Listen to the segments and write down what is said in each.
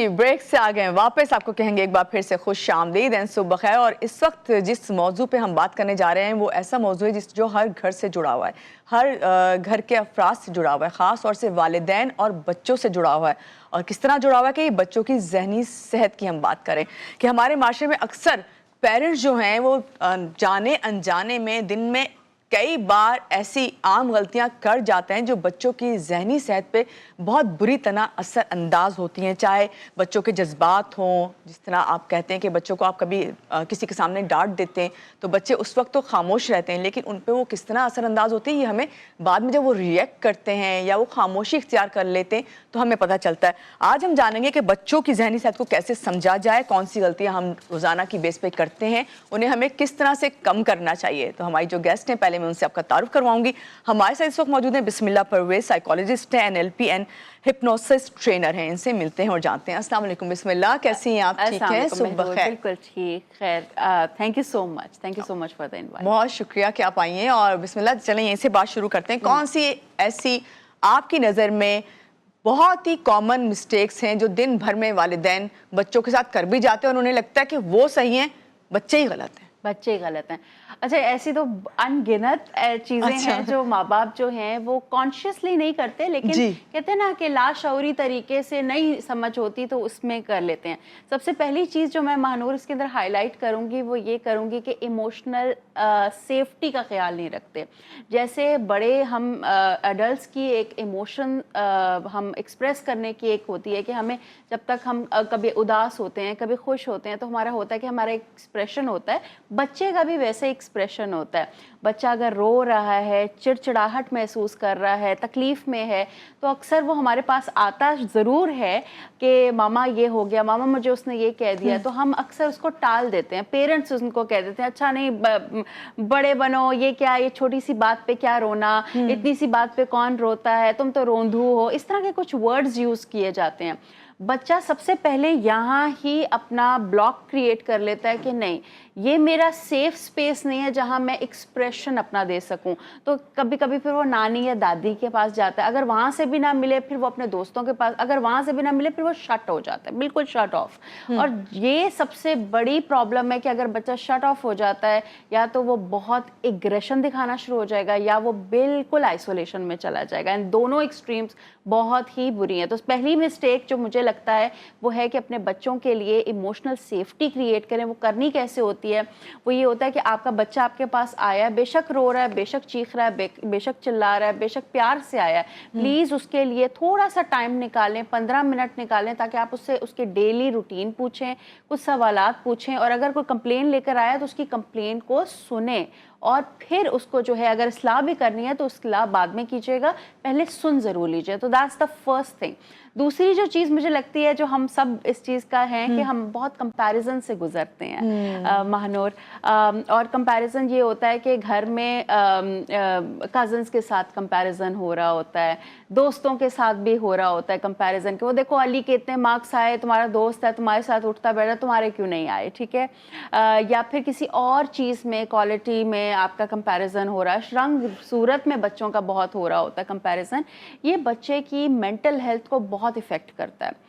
جی break سے آ گئے واپس. آپ کو کہیں گے ایک بار پھر سے خوش آمدید اینڈ صبح بخیر. اور اس وقت جس موضوع پہ ہم بات کرنے جا رہے ہیں وہ ایسا موضوع ہے جو ہر گھر سے جڑا ہوا ہے, ہر گھر کے افراد سے جڑا ہوا ہے, خاص طور سے والدین اور بچوں سے جڑا ہوا ہے. اور کس طرح جڑا ہوا ہے کہ یہ بچوں کی ذہنی صحت کی ہم بات کریں کہ ہمارے معاشرے میں اکثر پیرنٹس جو ہیں وہ جانے انجانے میں دن میں کئی بار ایسی عام غلطیاں کر جاتے ہیں جو بچوں کی ذہنی صحت پہ بہت بری طرح اثر انداز ہوتی ہیں. چاہے بچوں کے جذبات ہوں, جس طرح آپ کہتے ہیں کہ بچوں کو آپ کبھی کسی کے سامنے ڈانٹ دیتے ہیں تو بچے اس وقت تو خاموش رہتے ہیں, لیکن ان پہ وہ کس طرح اثر انداز ہوتی ہے یہ ہمیں بعد میں جب وہ ریئیکٹ کرتے ہیں یا وہ خاموشی اختیار کر لیتے ہیں تو ہمیں پتہ چلتا ہے. آج ہم جانیں گے کہ بچوں کی ذہنی صحت کو کیسے سمجھا جائے, کون سی غلطیاں ہم روزانہ کی بیس پہ کرتے ہیں, انہیں ہمیں کس طرح سے کم کرنا چاہیے. تو ہماری جو گیسٹ ہیں پہلے میں ان سے آپ کا تعارف کرواؤں گی. ہمارے ساتھ اس وقت موجود ہیں بسم اللہ پرویز, سائیکالوجسٹ ہیں, NLP اینڈ ہپنوسس ٹرینر ہیں. ان سے ملتے ہیں اور جانتے ہیں. السلام علیکم بسم اللہ, کیسی ہیں آپ؟ ٹھیک ہیں؟ صبح بخیر. بالکل ٹھیک, خیر. Thank you so much for the invite. بہت شکریہ کہ آپ آئی ہیں. اور بسم اللہ چلیں یہیں سے بات شروع کرتے ہیں. کون سی ایسی آپ کی نظر میں بہت ہی کامن مسٹیکس ہیں جو دن بھر میں والدین بچوں کے ساتھ کر بھی جاتے ہیں اور انہیں لگتا ہے کہ وہ صحیح ہیں, بچے ہی غلط ہیں؟ بچے غلط ہیں. اچھا, ایسی تو ان گنت چیزیں ہیں جو ماں باپ جو ہیں وہ کانشیسلی نہیں کرتے, لیکن کہتے ہیں نا کہ لاشعوری طریقے سے نہیں سمجھ ہوتی تو اس میں کر لیتے ہیں. سب سے پہلی چیز جو میں مہنور اس کے اندر ہائی لائٹ کروں گی وہ یہ کروں گی کہ ایموشنل سیفٹی کا خیال نہیں رکھتے. جیسے بڑے ہم ایڈلٹس کی ایک ایموشن ہم ایکسپریس کرنے کی ایک ہوتی ہے کہ ہمیں جب تک ہم کبھی اداس ہوتے ہیں کبھی خوش ہوتے ہیں تو ہمارا ہوتا ہے کہ ہمارا ایک ایکسپریشن ہوتا ہے. بچے کا بھی ویسے ایکسپریشن ہوتا ہے. بچہ اگر رو رہا ہے, چڑچڑاہٹ محسوس کر رہا ہے, تکلیف میں ہے, تو اکثر وہ ہمارے پاس آتا ضرور ہے کہ ماما یہ ہو گیا, ماما مجھے اس نے یہ کہہ دیا, تو ہم اکثر اس کو ٹال دیتے ہیں. پیرنٹس ان کو کہہ دیتے ہیں اچھا نہیں بڑے بنو, یہ کیا, یہ چھوٹی سی بات پہ کیا رونا, اتنی سی بات پہ کون روتا ہے, تم تو روندھو ہو. اس طرح کے کچھ ورڈز یوز کیے جاتے ہیں. بچہ سب سے پہلے یہاں ہی اپنا بلاک کریٹ کر لیتا ہے کہ نہیں, یہ میرا سیف سپیس نہیں ہے جہاں میں ایکسپریشن اپنا دے سکوں. تو کبھی کبھی پھر وہ نانی یا دادی کے پاس جاتا ہے, اگر وہاں سے بھی نہ ملے پھر وہ اپنے دوستوں کے پاس, اگر وہاں سے بھی نہ ملے پھر وہ شٹ ہو جاتا ہے, بالکل شٹ آف. اور یہ سب سے بڑی پرابلم ہے کہ اگر بچہ شٹ آف ہو جاتا ہے یا تو وہ بہت ایگریشن دکھانا شروع ہو جائے گا یا وہ بالکل آئسولیشن میں چلا جائے گا. ان دونوں ایکسٹریمز بہت ہی بری ہیں. تو پہلی مسٹیک جو مجھے لگتا ہے وہ ہے کہ اپنے بچوں کے لیے ایموشنل سیفٹی کریٹ کریں. وہ کرنی کیسے ہوتی ہے؟ وہ یہ ہوتا ہے کہ آپ کا بچہ آپ کے پاس آیا ہے, بے شک رو رہا ہے, بے شک چیخ رہا ہے, بے شک چلا رہا ہے, بے شک پیار سے آیا ہے, پلیز اس کے لیے تھوڑا سا ٹائم نکالیں, 15 منٹ نکالیں, تاکہ آپ اس سے اس کے ڈیلی روٹین پوچھیں, کچھ سوالات پوچھیں, اور اگر کوئی کمپلین لے کر آیا تو اس کی کمپلین کو سنیں, اور پھر اس کو جو ہے اگر اصلاح بھی کرنی ہے تو اصلاح بعد میں کیجیے گا, پہلے سن ضرور لیجیے. تو دیٹس دا فرسٹ تھنگ. دوسری جو چیز مجھے لگتی ہے جو ہم سب اس چیز کا ہے کہ ہم بہت کمپیریزن سے گزرتے ہیں مہنور. اور کمپیریزن یہ ہوتا ہے کہ گھر میں کزنس کے ساتھ کمپیریزن ہو رہا ہوتا ہے, دوستوں کے ساتھ بھی ہو رہا ہوتا ہے کمپیریزن, کہ وہ دیکھو علی کے اتنے مارکس آئے, تمہارا دوست ہے تمہارے ساتھ اٹھتا بیٹھا, تمہارے کیوں نہیں آئے, ٹھیک ہے. یا پھر کسی اور چیز میں, کوالٹی میں آپ کا کمپیریزن ہو رہا ہے, رنگ صورت میں بچوں کا بہت ہو رہا ہوتا ہے کمپیریزن. یہ بچے کی مینٹل ہیلتھ کو بہت افیکٹ کرتا ہے.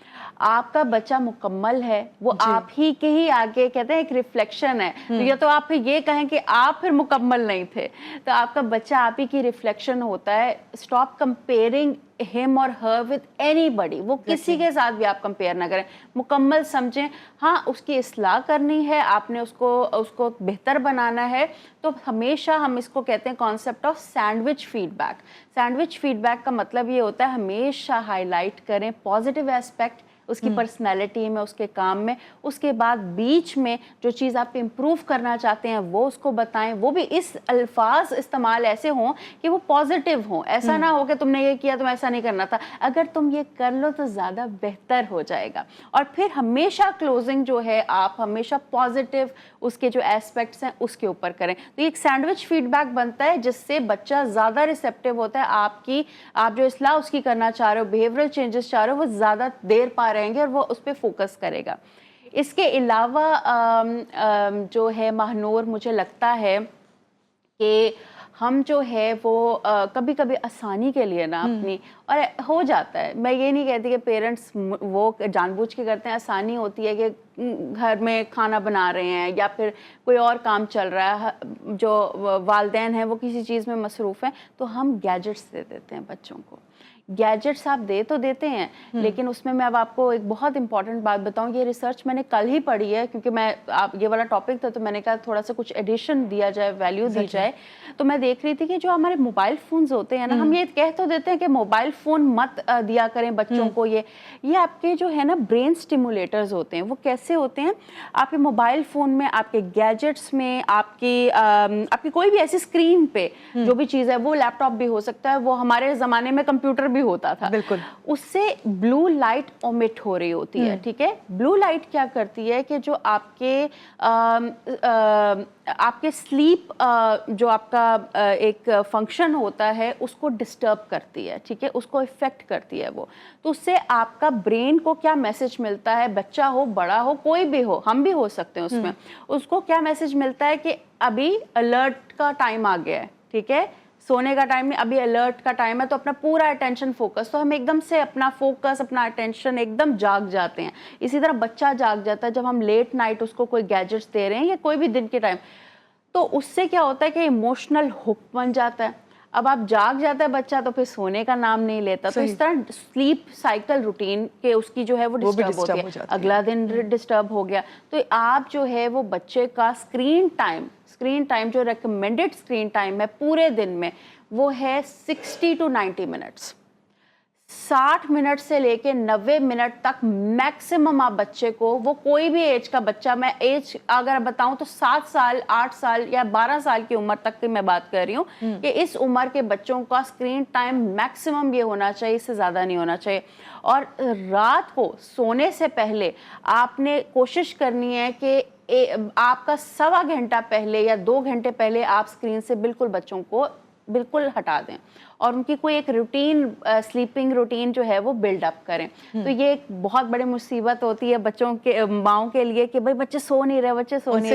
آپ کا بچہ مکمل ہے, وہ آپ ہی کے ہی آگے کہتے ہیں ایک ریفلیکشن ہے. تو یا تو آپ پھر یہ کہیں کہ آپ پھر مکمل نہیں تھے, تو آپ کا بچہ آپ ہی کی ریفلیکشن ہوتا ہے. Stop comparing him or her with anybody. وہ کسی کے ساتھ بھی آپ کمپیئر نہ کریں, مکمل سمجھیں. ہاں اس کی اصلاح کرنی ہے, آپ نے اس کو بہتر بنانا ہے, تو ہمیشہ ہم اس کو کہتے ہیں concept of sandwich feedback. Sandwich feedback کا مطلب یہ ہوتا ہے ہمیشہ ہائی لائٹ کریں پازیٹیو ایسپیکٹ اس کی پرسنالٹی میں, اس کے کام میں, اس کے بعد بیچ میں جو چیز آپ امپروو کرنا چاہتے ہیں وہ اس کو بتائیں. وہ بھی اس الفاظ استعمال ایسے ہوں کہ وہ پازیٹیو ہوں, ایسا نہ ہو کہ تم نے یہ کیا تم ایسا نہیں کرنا تھا, اگر تم یہ کر لو تو زیادہ بہتر ہو جائے گا. اور پھر ہمیشہ کلوزنگ جو ہے آپ ہمیشہ پازیٹیو اس کے جو ایسپیکٹس ہیں اس کے اوپر کریں. تو یہ ایک سینڈوچ فیڈ بیک بنتا ہے جس سے بچہ زیادہ ریسیپٹیو ہوتا ہے. آپ جو اصلاح اس کی کرنا چاہ رہے ہو, بیہیویئرل چینجز چاہ رہے ہو, وہ زیادہ دیر پا رہیں گے اور وہ اس پہ فوکس کرے گا. اس کے علاوہ جو ہے مہنور مجھے لگتا ہے کہ ہم جو ہے وہ کبھی کبھی آسانی کے لیے نا اپنی، اور ہو جاتا ہے، میں یہ نہیں کہتی کہ پیرنٹس وہ جان بوجھ کے کرتے ہیں، آسانی ہوتی ہے کہ گھر میں کھانا بنا رہے ہیں یا پھر کوئی اور کام چل رہا ہے، جو والدین ہیں وہ کسی چیز میں مصروف ہیں، تو ہم گیجٹس دے دیتے ہیں بچوں کو. گیجٹس آپ دے تو دیتے ہیں، لیکن اس میں اب آپ کو ایک بہت امپورٹنٹ بات بتاؤں. یہ ریسرچ میں نے کل ہی پڑھی ہے، کیونکہ میں یہ والا ٹاپک تھا تو میں نے کہا تھوڑا سا کچھ ایڈیشن دیا جائے، ویلیو دی جائے. تو میں دیکھ رہی تھی کہ جو ہمارے موبائل فونز ہوتے ہیں نا، ہم یہ کہہ تو دیتے ہیں کہ موبائل فون مت دیا کریں بچوں کو. یہ آپ کے جو ہے نا برین اسٹیمولیٹرز ہوتے ہیں. وہ کیسے ہوتے ہیں؟ آپ کے موبائل فون میں، آپ کے گیجٹس میں، آپ کی کوئی بھی ایسی اسکرین پہ جو بھی چیز ہے، وہ لیپ ٹاپ بھی ہو سکتا ہے، وہ ہمارے زمانے میں کمپیوٹر بھی ہوتا تھا. بالکل. اس سے بلو لائٹ اومٹ ہو رہی ہوتی ہے. ٹھیک ہے، بلو لائٹ کیا کرتی ہے کہ جو آپ کے سلیپ، جو آپ کا ایک فنکشن ہوتا ہے، اس کو ڈسٹرب کرتی ہے. ٹھیک ہے، اس کو افیکٹ کرتی ہے وہ. تو اس سے آپ کا برین کو کیا میسج ملتا ہے، بچہ ہو بڑا ہو کوئی بھی ہو، ہم بھی ہو سکتے ہیں اس میں، اس کو کیا میسج ملتا ہے کہ ابھی الرٹ کا ٹائم آ گیا ہے. ٹھیک ہے، سونے کا ٹائم نہیں، ابھی الرٹ کا ٹائم ہے، تو اپنا پورا اٹینشن فوکس. تو ہم ایک دم سے اپنا فوکس، اپنا اٹینشن ایک دم جاگ جاتے ہیں. اسی طرح بچہ جاگ جاتا ہے جب ہم لیٹ نائٹ اس کو کوئی گیجٹس دے رہے ہیں یا کوئی بھی دن کے ٹائم. تو اس سے کیا ہوتا ہے کہ ایموشنل ہک بن جاتا ہے. اب آپ جاگ جاتا ہے بچہ تو پھر سونے کا نام نہیں لیتا. تو اس طرح سلیپ سائیکل روٹین کے اس کی جو ہے وہ ڈسٹرب ہوتی ہے، اگلا دن ڈسٹرب ہو گیا. تو آپ جو ہے وہ بچے کا اسکرین ٹائم جو ریکمینڈڈ اسکرین ٹائم ہے پورے دن میں، وہ ہے 60 to 90 منٹس. 60 منٹ سے لے کے 90 منٹ تک میکسیمم آپ بچے کو، وہ کوئی بھی ایج کا بچہ، میں ایج اگر بتاؤں تو 7 سال 8 سال یا 12 سال کی عمر تک کی میں بات کر رہی ہوں کہ اس عمر کے بچوں کا اسکرین ٹائم میکسیمم یہ ہونا چاہیے، اس سے زیادہ نہیں ہونا چاہیے. اور رات کو سونے سے پہلے آپ نے کوشش کرنی ہے کہ آپ کا 1.25 گھنٹہ پہلے یا 2 گھنٹے پہلے آپ اسکرین سے بالکل بچوں کو بالکل ہٹا دیں، اور ان کی کوئی ایک روٹین، سلیپنگ روٹین جو ہے وہ بلڈ اپ کریں. تو یہ ایک بہت بڑی مصیبت ہوتی ہے بچوں کے، ماؤں کے لیے کہ بھائی بچے سو نہیں رہے،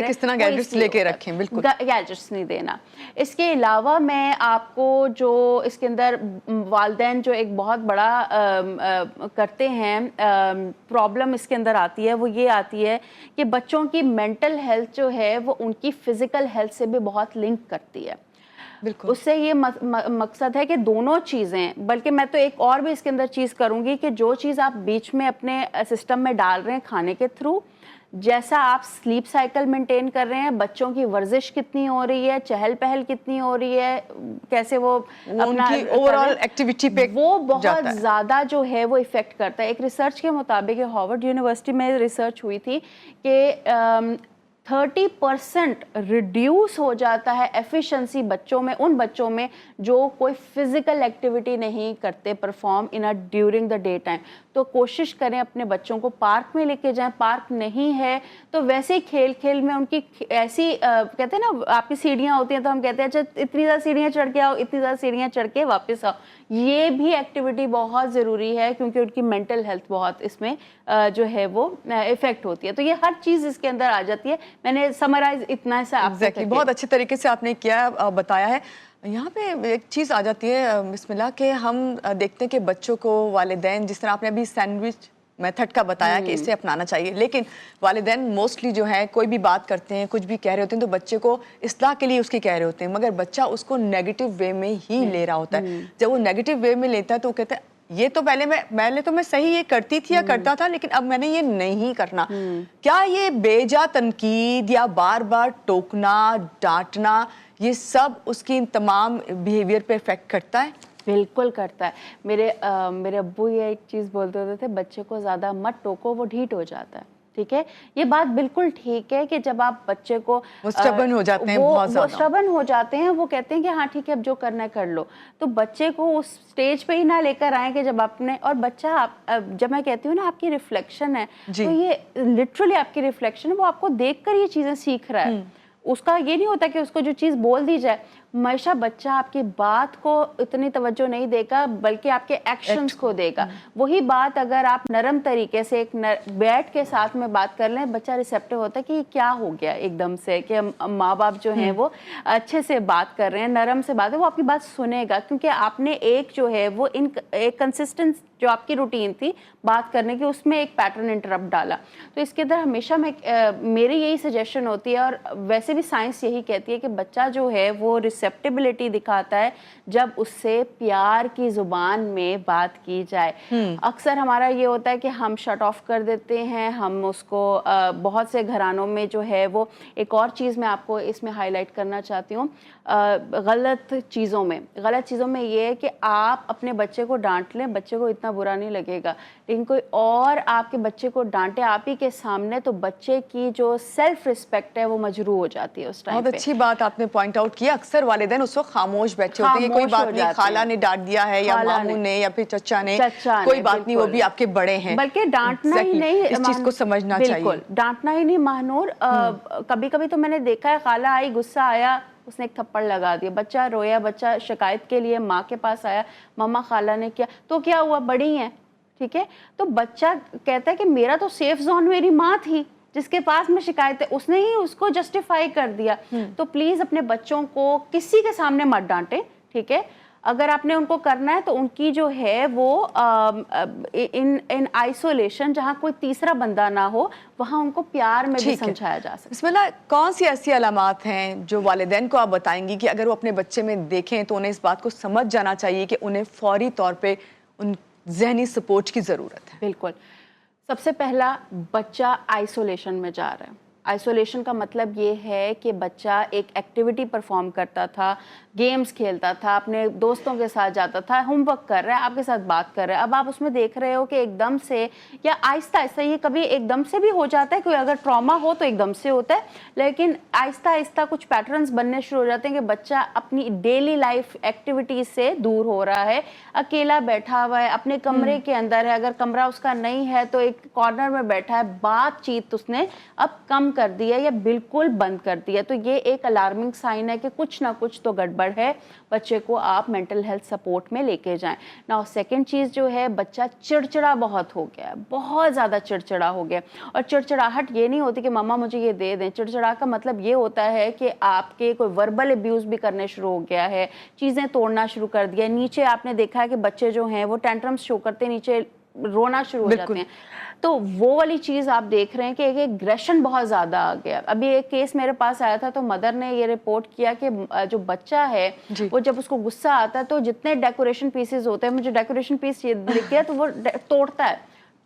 کس طرح گیجٹس لے کے رکھیں. بالکل گیجٹس نہیں دینا. اس کے علاوہ میں آپ کو جو اس کے اندر والدین جو ایک بہت بڑا کرتے ہیں پرابلم اس کے اندر آتی ہے، وہ یہ آتی ہے کہ بچوں کی مینٹل ہیلتھ جو ہے وہ ان کی فزیکل ہیلتھ سے بھی بہت لنک کرتی ہے. بالکل. اس سے یہ مقصد ہے کہ دونوں چیزیں، بلکہ میں تو ایک اور بھی اس کے اندر چیز کروں گی کہ جو چیز آپ بیچ میں اپنے سسٹم میں ڈال رہے ہیں کھانے کے تھرو، جیسا آپ سلیپ سائیکل مینٹین کر رہے ہیں، بچوں کی ورزش کتنی ہو رہی ہے، چہل پہل کتنی ہو رہی ہے، کیسے وہ اپنا اوور آل ایکٹیویٹی پہ وہ بہت زیادہ جو ہے وہ افیکٹ کرتا ہے. ایک ریسرچ کے مطابق ہارورڈ یونیورسٹی میں ریسرچ ہوئی تھی کہ 30% ریڈیوس ہو جاتا ہے ایفیشنسی بچوں میں، ان بچوں میں جو کوئی فزیکل ایکٹیویٹی نہیں کرتے perform during the day time. تو کوشش کریں اپنے بچوں کو پارک میں لے کے جائیں. پارک نہیں ہے تو ویسے ہی کھیل کھیل میں ان کی ایسی کہتے ہیں نا، آپ کی سیڑھیاں ہوتی ہیں تو ہم کہتے ہیں اچھا اتنی زیادہ سیڑھیاں چڑھ کے آؤ، اتنی زیادہ سیڑھیاں چڑھ کے واپس آؤ. یہ بھی ایکٹیویٹی بہت ضروری ہے کیونکہ ان کی مینٹل ہیلتھ بہت اس میں جو ہے وہ افیکٹ ہوتی ہے. تو یہ ہر چیز اس کے اندر آ جاتی ہے. میں نے سمرائز اتنا سا آپ کو بہت اچھے طریقے سے آپ نے کیا بتایا ہے. یہاں پہ ایک چیز آ جاتی ہے بسم اللہ کہ ہم دیکھتے ہیں کہ بچوں کو والدین، جس طرح آپ نے ابھی سینڈوچ میتھڈ کا بتایا کہ اسے اپنانا چاہیے، لیکن والدین موسٹلی جو ہے کوئی بھی بات کرتے ہیں، کچھ بھی کہہ رہے ہوتے ہیں تو بچے کو اصلاح کے لیے اس کی کہہ رہے ہوتے ہیں، مگر بچہ اس کو نیگیٹو وے میں ہی لے رہا ہوتا ہے. جب وہ نیگیٹو وے میں لیتا ہے تو وہ کہتا ہے یہ تو پہلے میں صحیح یہ کرتی تھی یا کرتا تھا، لیکن اب میں نے یہ نہیں کرنا. کیا یہ بیجا تنقید یا بار بار ٹوکنا، ڈانٹنا، یہ سب اس کی تمام بیہیویئر پہ افیکٹ کرتا ہے؟ بالکل کرتا ہے. میرے ابو یہ ایک چیز بولتے ہوتے تھے، بچے کو زیادہ مت ٹوکو، وہ ڈھیٹ ہو جاتا ہے. ٹھیک ہے، یہ بات بالکل ٹھیک ہے کہ جب آپ بچے کو وہ سٹبن ہو جاتے ہیں، بہت زیادہ وہ سٹبن ہو جاتے ہیں، وہ کہتے ہیں کہ ہاں ٹھیک ہے اب جو کرنا ہے کر لو. تو بچے کو اس سٹیج پہ ہی نہ لے کر آئیں کہ جب آپ نے، اور بچہ جب میں کہتی ہوں نا آپ کی ریفلیکشن ہے، تو یہ لٹرلی آپ کی ریفلیکشن ہے، وہ آپ کو دیکھ کر یہ چیزیں سیکھ رہا ہے. اس کا یہ نہیں ہوتا کہ اس کو جو چیز بول دی جائے، ہمیشہ بچہ آپ کی بات کو اتنی توجہ نہیں دے گا بلکہ آپ کے ایکشنز کو دے گا. وہی بات اگر آپ نرم طریقے سے بیٹھ کے ساتھ میں بات کر لیں, بچہ ریسیپٹیو ہوتا ہے کہ یہ کیا ہو گیا ایک دم سے, کہ ماں باپ جو ہیں وہ اچھے سے بات کر رہے ہیں, نرم سے بات ہے, وہ آپ کی بات سنے گا, کیونکہ آپ نے ایک جو ہے وہ ایک کنسسٹنٹ جو آپ کی روٹین تھی بات کرنے کی, اس میں ایک پیٹرن انٹرپٹ ڈالا. تو اس کے اندر ہمیشہ میری یہی سجیشن ہوتی ہے, اور ویسے بھی سائنس یہی کہتی ہے کہ بچہ جو ہے وہ ریسیپٹیبلٹی دکھاتا ہے جب اس سے پیار کی زبان میں بات کی جائے. اکثر ہمارا یہ ہوتا ہے کہ ہم شٹ آف کر دیتے ہیں, ہم اس کو بہت سے گھرانوں میں جو ہے وہ, ایک اور چیز میں آپ کو اس میں ہائی لائٹ کرنا چاہتی ہوں, غلط چیزوں میں یہ ہے کہ آپ اپنے بچے کو ڈانٹ لیں, بچے کو اتنا برا نہیں لگے گا, لیکن کوئی اور آپ کے بچے کو ڈانٹے آپ ہی کے سامنے, تو بچے کی جو سیلف رسپیکٹ ہے وہ مجروح ہو جاتی ہے اس ٹائم پہ. بہت اچھی بات آپ نے پوائنٹ آؤٹ کیا. اکثر والدین اس وقت خاموش بیٹھے ہوتے ہیں کہ کوئی بات نہیں, خالہ نے ڈانٹ دیا ہے یا ماموں نے یا پھر چچا نے, کوئی بات نہیں, وہ بھی آپ کے بڑے ہیں. بلکہ ڈانٹنا ہی نہیں, اس چیز کو سمجھنا چاہیے. بالکل ڈانٹنا ہی نہیں ماہنور. کبھی کبھی تو میں نے دیکھا ہے, خالہ آئی, غصہ آیا, اس نے ایک تھپڑ لگا دیا, بچہ رویا, بچہ شکایت کے لیے ماں کے پاس آیا, ماما خالہ نے کیا, تو کیا ہوا, بڑی ہیں, ٹھیک ہے, تو بچہ کہتا ہے کہ میرا تو سیف زون میری ماں تھی جس کے پاس میں شکایت ہے, اس نے ہی اس کو جسٹیفائی کر دیا. تو پلیز اپنے بچوں کو کسی کے سامنے مت ڈانٹیں, ٹھیک ہے. اگر آپ نے ان کو کرنا ہے تو ان کی جو ہے وہ ان آئسولیشن, جہاں کوئی تیسرا بندہ نہ ہو, وہاں ان کو پیار میں بھی سمجھایا جا سکتا ہے. بسم اللہ, کون سی ایسی علامات ہیں جو والدین کو آپ بتائیں گی کہ اگر وہ اپنے بچے میں دیکھیں تو انہیں اس بات کو سمجھ جانا چاہیے کہ انہیں فوری طور پہ ان ذہنی سپورٹ کی ضرورت ہے؟ بالکل. سب سے پہلا, بچہ آئسولیشن میں جا رہا ہے. آئسولیشن کا مطلب یہ ہے کہ بچہ ایک ایکٹیویٹی پرفارم کرتا تھا, گیمز کھیلتا تھا, اپنے دوستوں کے ساتھ جاتا تھا, ہوم ورک کر رہا ہے, آپ کے ساتھ بات کر رہا ہے. اب آپ اس میں دیکھ رہے ہو کہ ایک دم سے یا آہستہ آہستہ, یہ کبھی ایک دم سے بھی ہو جاتا ہے, کوئی اگر ٹراما ہو تو ایک دم سے ہوتا ہے, لیکن آہستہ آہستہ کچھ پیٹرنز بننے شروع ہو جاتے ہیں کہ بچہ اپنی ڈیلی لائف ایکٹیویٹیز سے دور ہو رہا ہے, اکیلا بیٹھا ہوا ہے, اپنے کمرے کے اندر ہے, اگر کمرہ اس کا نہیں ہے تو ایک کارنر میں بیٹھا ہے, بات چیت اس نے اب کم کر دی ہے یا بالکل بند کر دی ہے. تو یہ ایک الارمنگ سائن ہے کہ کچھ نہ کچھ تو گڑبڑ ہے, بچے کو آپ مینٹل ہیلتھ سپورٹ میں لے کے جائیں. نا سیکنڈ چیز جو ہے, بچہ چڑچڑا بہت ہو گیا ہے, بہت زیادہ چڑچڑا ہو گیا. اور چڑچڑاہٹ یہ نہیں ہوتی کہ ماما مجھے یہ دے دیں, چڑچڑا کا مطلب یہ ہوتا ہے کہ آپ کے کوئی وربل ابیوز بھی کرنے شروع ہو گیا ہے, چیزیں توڑنا شروع کر دیا. نیچے آپ نے دیکھا ہے کہ بچے جو ہیں وہ ٹینٹرمز شو کرتے ہیں, نیچے رونا شروع ہو جاتے ہیں. تو وہ والی چیز آپ دیکھ رہے ہیں کہ ایک ایگریشن بہت زیادہ آ گیا. ابھی ایک کیس میرے پاس آیا تھا, تو مدر نے یہ رپورٹ کیا کہ جو بچہ ہے وہ جب اس کو غصہ آتا ہے تو جتنے ڈیکوریشن پیسز ہوتے ہیں, مجھے ڈیکوریشن پیس یہ دکھ گیا, تو وہ توڑتا ہے,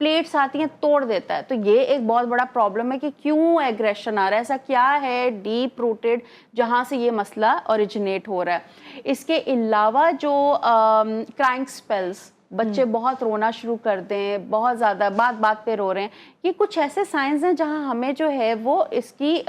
پلیٹس آتی ہیں توڑ دیتا ہے. تو یہ ایک بہت بڑا پرابلم ہے کہ کیوں ایگریشن آ رہا ہے, ایسا کیا ہے ڈیپ روٹیڈ جہاں سے یہ مسئلہ اوریجنیٹ ہو رہا ہے. اس کے علاوہ جو کرائنگ سپیلز, بچے بہت رونا شروع کر دیں, بہت زیادہ بات بات پہ رو رہے ہیں, یہ کچھ ایسے سائنز ہیں جہاں ہمیں جو ہے وہ اس کی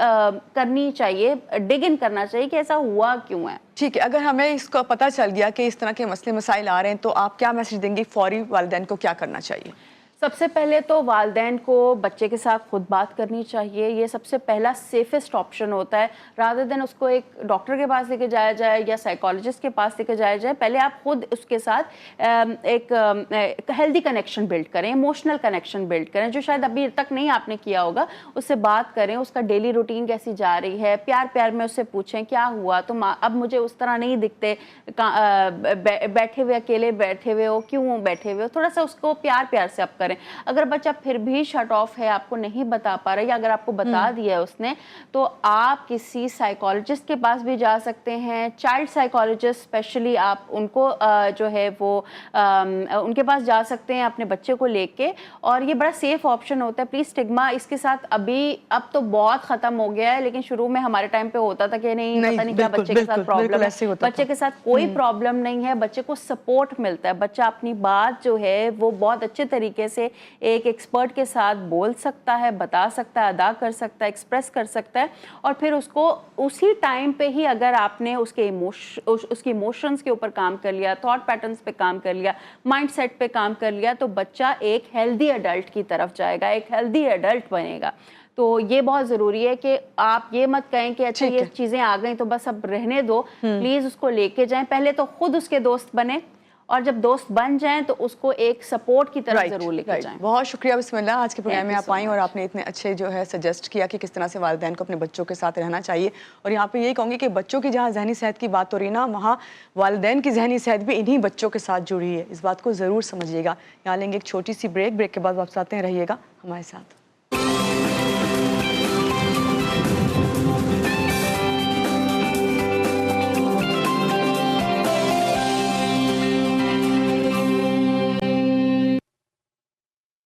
کرنی چاہیے, ڈگ ان کرنا چاہیے کہ ایسا ہوا کیوں ہے. ٹھیک ہے, اگر ہمیں اس کو پتہ چل گیا کہ اس طرح کے مسئلے مسائل آ رہے ہیں تو آپ کیا میسج دیں گے, فوری والدین کو کیا کرنا چاہیے؟ سب سے پہلے تو والدین کو بچے کے ساتھ خود بات کرنی چاہیے. یہ سب سے پہلا سیفسٹ آپشن ہوتا ہے, رادر دین اس کو ایک ڈاکٹر کے پاس لے کے جایا جائے یا سائیکالوجسٹ کے پاس لے کے جایا جائے. پہلے آپ خود اس کے ساتھ ایک ہیلدی کنیکشن بلڈ کریں, ایموشنل کنیکشن بلڈ کریں, جو شاید ابھی تک نہیں آپ نے کیا ہوگا. اس سے بات کریں, اس کا ڈیلی روٹین کیسی جا رہی ہے, پیار پیار میں اس سے پوچھیں کیا ہوا, تو اب مجھے اس طرح نہیں دکھتے, بیٹھے ہوئے اکیلے بیٹھے ہوئے ہو, کیوں بیٹھے ہوئے ہو, تھوڑا سا اس کو پیار پیار سے آپ کریں. اگر بچہ پھر بھی شٹ آف ہے, آپ کو نہیں بتا پا رہا, یا اگر آپ کو بتا دیا ہے اس نے, تو آپ کسی سائیکالوجسٹ کے پاس بھی جا سکتے ہیں. چائلڈ سائیکالوجسٹ اسپیشلی آپ ان کو جو ہے وہ ان کے پاس جا سکتے ہیں اپنے بچے کو لے کے, اور یہ بڑا سیف آپشن ہوتا ہے. پلیز اسٹگما اس کے ساتھ اب تو بہت ختم ہو گیا ہے, لیکن شروع میں ہمارے ٹائم پہ ہوتا تھا کہ نہیں پتہ نہیں کیا بچے کے ساتھ پرابلم ہے. بچے کے ساتھ کوئی پرابلم نہیں ہے, بچے کو سپورٹ ملتا ہے, بچہ اپنی بات جو ہے وہ بہت اچھے طریقے سے ایک ایکسپرٹ کے ساتھ بول سکتا ہے, بتا سکتا ہے, ادا کر سکتا ہے, ایکسپریس کر سکتا ہے. اور پھر اس کو اسی ٹائم پہ ہی اگر آپ نے اس کے ایموشنز کے اوپر کام کر لیا, تھاٹ پیٹرنز پہ کام کر لیا, مائنڈ سیٹ پہ کام کر لیا, تو بچہ ایک ہیلدی ایڈلٹ کی طرف جائے گا, ایک ہیلدی ایڈلٹ بنے گا. تو یہ بہت ضروری ہے کہ آپ یہ مت کہیں کہ اچھا یہ چیزیں آ گئیں تو بس اب رہنے دو، پلیز اس کو لے کے جائیں، پہلے تو خود اس کے دوست بنے، اور جب دوست بن جائیں تو اس کو ایک سپورٹ کی طرح ضرور لے کے جائیں۔ بہت شکریہ بسم اللہ، آج کے پروگرام میں آپ آئیں اور آپ نے اتنے اچھے جو ہے سجیسٹ کیا کہ کس طرح سے والدین کو اپنے بچوں کے ساتھ رہنا چاہیے، اور یہاں پہ یہی کہوں گی کہ بچوں کی جہاں ذہنی صحت کی بات ہو رہی ہے نا، وہاں والدین کی ذہنی صحت بھی انہی بچوں کے ساتھ جڑی ہے، اس بات کو ضرور سمجھیے گا۔ یہاں لیں گے ایک چھوٹی سی بریک کے بعد واپس آتے ہیں، رہیے گا ہمارے ساتھ۔